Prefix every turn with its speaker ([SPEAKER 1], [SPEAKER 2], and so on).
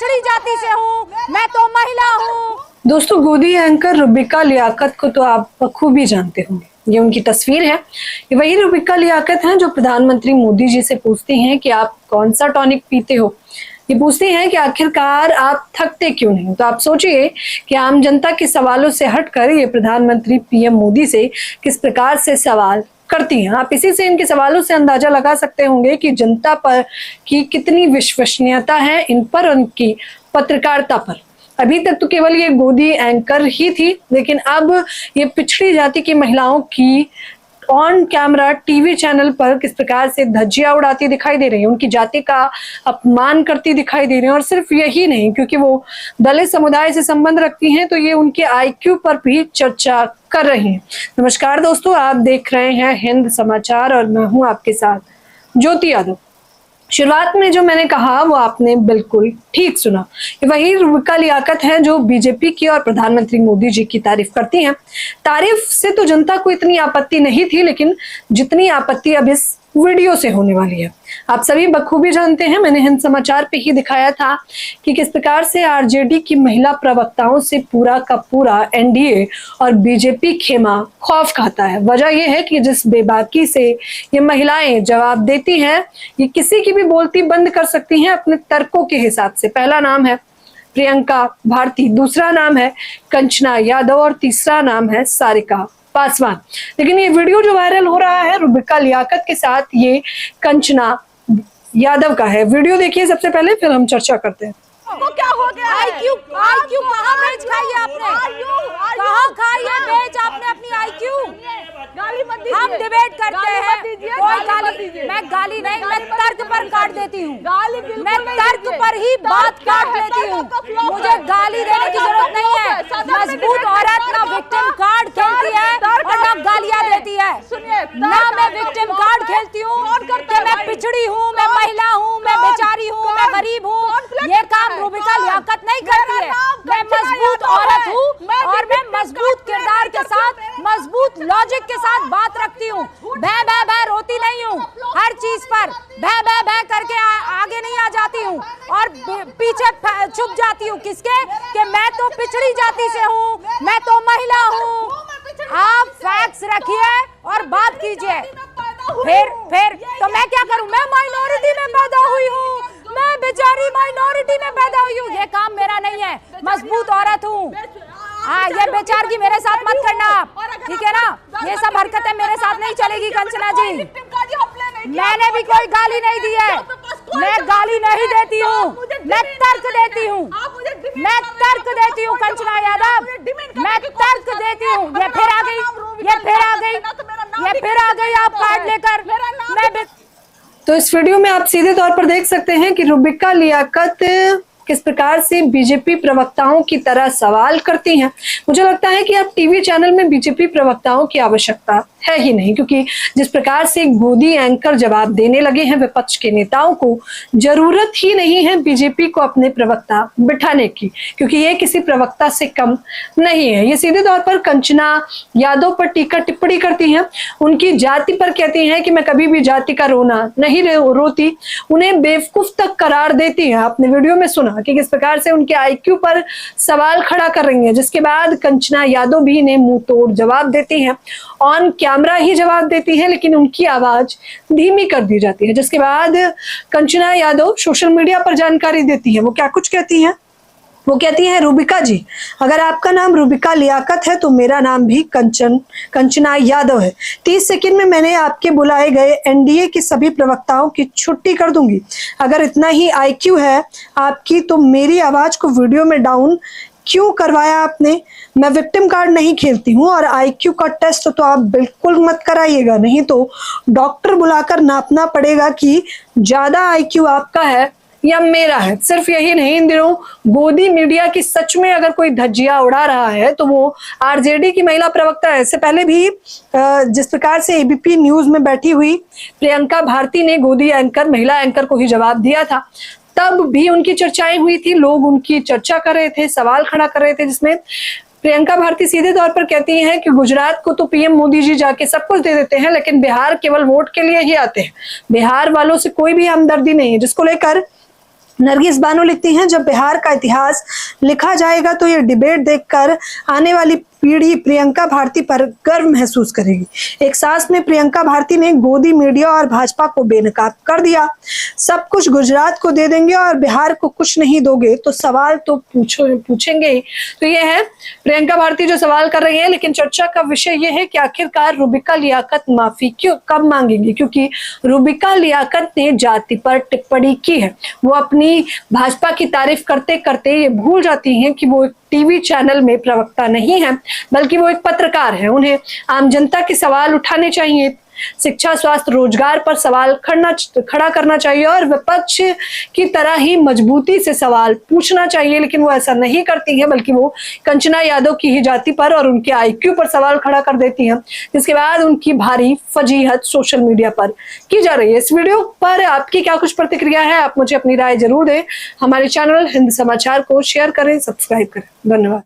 [SPEAKER 1] पिछड़ी जाति से हूँ, मैं तो महिला हूँ।
[SPEAKER 2] दोस्तों, गोदी एंकर रुबिका लियाकत को तो आप बखूबी जानते होंगे। ये उनकी तस्वीर है। ये वही रुबिका लियाकत हैं जो प्रधानमंत्री मोदी जी से पूछती हैं कि आप कौन सा टॉनिक पीते हो। ये पूछती हैं कि आखिरकार आप थकते क्यों नहीं। तो आप सोचिए कि आम जनता के सवालों से हटकर ये प्रधानमंत्री पीएम मोदी से किस प्रकार से सवाल करती हैं। आप इसी से इनके सवालों से अंदाजा लगा सकते होंगे कि जनता पर की कितनी विश्वसनीयता है इन पर, उनकी पत्रकारिता पर। अभी तक तो केवल ये गोदी एंकर ही थी, लेकिन अब ये पिछड़ी जाति की महिलाओं की ऑन कैमरा टीवी चैनल पर किस प्रकार से धज्जियां उड़ाती दिखाई दे रही है, उनकी जाति का अपमान करती दिखाई दे रही है। और सिर्फ यही नहीं, क्योंकि वो दलित समुदाय से संबंध रखती हैं, तो ये उनके आईक्यू पर भी चर्चा कर रही हैं। नमस्कार दोस्तों, आप देख रहे हैं हिंद समाचार और मैं हूं आपके साथ ज्योति यादव। शुरुआत में जो मैंने कहा वो आपने बिल्कुल ठीक सुना। ये वही रुबिका लियाकत है जो बीजेपी की और प्रधानमंत्री मोदी जी की तारीफ करती हैं। तारीफ से तो जनता को इतनी आपत्ति नहीं थी, लेकिन जितनी आपत्ति अब इस वीडियो से होने वाली है। आप सभी बखूबी जानते हैं, मैंने हिंद समाचार पे ही दिखाया था कि किस प्रकार से आरजेडी की महिला प्रवक्ताओं से पूरा का पूरा एनडीए और बीजेपी खेमा खौफ खाता है। वजह यह है कि जिस बेबाकी से ये महिलाएं जवाब देती हैं, ये किसी की भी बोलती बंद कर सकती हैं अपने तर्कों के हिसाब से। पहला नाम है प्रियंका भारती, दूसरा नाम है कंचना यादव और तीसरा नाम है सारिका पासवान। लेकिन ये वीडियो जो वायरल हो रहा है रुबिका लियाकत के साथ, ये कंचना यादव का है। वीडियो देखिए सबसे पहले, फिर हम चर्चा करते हैं।
[SPEAKER 1] तो क्या हो गया? आईक्यू कहाँ बेच खाई आपने? कहाँ खाई है बेच आपने अपनी आईक्यू? गाली मत दीजिए। हम डिबेट करते हैं, कोई गाली, मैं गाली नहीं, मैं तर्क पर काट देती हूँ। मैं तर्क पर ही बात काट लेती हूँ। मुझे गाली देने की जरूरत नहीं है। मजबूत औरत ना विक्टिम कार्ड खेलती है और ना गालियाँ देती है। ना मैं विक्टिम कार्ड खेलती हूँ कि मैं पिछड़ी हूँ, मैं महिला हूँ, मैं बेचारी हूँ, मैं गरीब हूँ। ये काम रुबिका लियाकत नहीं करती है। मैं मजबूत औरत हूँ और मैं मजबूत किरदार के साथ, मजबूत लॉजिक के साथ बात रखती हूँ। भै भै भै रोती नहीं हूँ हर चीज पर। भै भै भै करके आगे नहीं आ जाती हूँ और पीछे छुप जाती हूँ किसके, कि मैं तो पिछड़ी जाति से हूँ, मैं तो महिला हूँ। आप फैक्ट्स रखिए और बात कीजिए। फिर तो मैं क्या करूँ? मैं माइनॉरिटी में पैदा हुई हूँ, मैं बेचारी माइनॉरिटी में पैदा हुई हूँ। ये काम मेरा नहीं है। मजबूत औरत हूँ। हाँ, ये बेचारगी मेरे साथ मत करना आप, ठीक है ना? ये सब हरकतें मेरे साथ नहीं चलेगी कंचना जी। मैंने भी कोई गाली नहीं दी है, मैं गाली नहीं देती हूँ, मैं तर्क देती हूँ। मैं तर्क देती हूँ कंचना यादव, मैं तर्क देती हूँ। ये फिर आ गई, ये फिर आ गई, ये फिर आ गई आप कार्ड लेकर। मैं
[SPEAKER 2] तो इस वीडियो में आप सीधे तौर पर देख सकते हैं कि रुबिका लियाकत किस प्रकार से बीजेपी प्रवक्ताओं की तरह सवाल करती हैं। मुझे लगता है कि अब टीवी चैनल में बीजेपी प्रवक्ताओं की आवश्यकता है ही नहीं, क्योंकि जिस प्रकार से गोदी एंकर जवाब देने लगे हैं विपक्ष के नेताओं को, जरूरत ही नहीं है बीजेपी को अपने प्रवक्ता बिठाने की, क्योंकि ये किसी प्रवक्ता से कम नहीं है। ये सीधे तौर पर कंचना यादव पर टीका टिप्पणी करती हैं, उनकी जाति पर कहती हैं कि मैं कभी भी जाति का रोना नहीं रोती, उन्हें बेवकूफ तक करार देती हैं। आपने वीडियो में सुना कि किस प्रकार से उनके आईक्यू पर सवाल खड़ा कर रही हैं, जिसके बाद कंचना यादव भी इन्हें मुंह तोड़ जवाब देती हैं, ऑन कैमरा ही जवाब देती है, लेकिन उनकी आवाज धीमी कर दी जाती है। जिसके बाद कंचना यादव सोशल मीडिया पर जानकारी देती है। वो क्या कुछ कहती हैं? वो कहती है, रुबिका जी, अगर आपका नाम रुबिका लियाकत है तो मेरा नाम भी कंचना यादव है। 30 सेकंड में मैंने आपके बुलाए गए एनडीए की सभी प्रवक्ताओं की छुट्टी कर दूंगी। अगर इतना ही आईक्यू है आपकी तो मेरी आवाज को वीडियो में डाउन क्यों करवाया आपने? मैं विक्टिम कार्ड नहीं खेलती हूँ और आईक्यू का टेस्ट तो आप बिल्कुल मत कराइएगा, नहीं तो डॉक्टर बुलाकर नापना पड़ेगा कि ज्यादा आईक्यू आपका है या मेरा है। सिर्फ यही नहीं, इन दिनों गोदी मीडिया की सच में अगर कोई धज्जियां उड़ा रहा है तो वो आरजेडी की महिला प्रवक्ता है। इससे पहले भी जिस प्रकार से एबीपी न्यूज में बैठी हुई प्रियंका भारती ने गोदी एंकर, महिला एंकर को ही जवाब दिया था, तब भी उनकी चर्चाएं हुई थी, लोग उनकी चर्चा कर रहे थे, सवाल खड़ा कर रहे थे, जिसमें प्रियंका भारती सीधे तौर पर कहती हैं कि गुजरात को तो पीएम मोदी जी जाके सब कुछ दे देते हैं, लेकिन बिहार केवल वोट के लिए ही आते हैं, बिहार वालों से कोई भी हमदर्दी नहीं है। जिसको लेकर नरगिस बानो लिखती हैं, जब बिहार का इतिहास लिखा जाएगा तो ये डिबेट देखकर आने वाली पीढ़ी प्रियंका भारती पर गर्व महसूस करेगी। एक सांस में प्रियंका भारती ने गोदी मीडिया और भाजपा को बेनकाब कर दिया। सब कुछ गुजरात को दे देंगे और बिहार को कुछ नहीं दोगे तो सवाल तो पूछेंगे ही। तो ये है प्रियंका भारती जो सवाल कर रही है, लेकिन चर्चा का विषय ये है कि आखिरकार रुबिका लियाकत माफी क्यों कब मांगेंगी, क्योंकि रुबिका लियाकत ने जाति पर टिप्पणी की है। वो अपनी भाजपा की तारीफ करते करते ये भूल जाती हैं कि वो एक टीवी चैनल में प्रवक्ता नहीं है, बल्कि वो एक पत्रकार है। उन्हें आम जनता के सवाल उठाने चाहिए, शिक्षा, स्वास्थ्य, रोजगार पर सवाल खड़ा करना चाहिए और विपक्ष की तरह ही मजबूती से सवाल पूछना चाहिए। लेकिन वो ऐसा नहीं करती है, बल्कि वो कंचना यादव की ही जाति पर और उनके आईक्यू पर सवाल खड़ा कर देती हैं, जिसके बाद उनकी भारी फजीहत सोशल मीडिया पर की जा रही है। इस वीडियो पर आपकी क्या कुछ प्रतिक्रिया है, आप मुझे अपनी राय जरूर दें। हमारे चैनल हिंद समाचार को शेयर करें, सब्सक्राइब करें। धन्यवाद।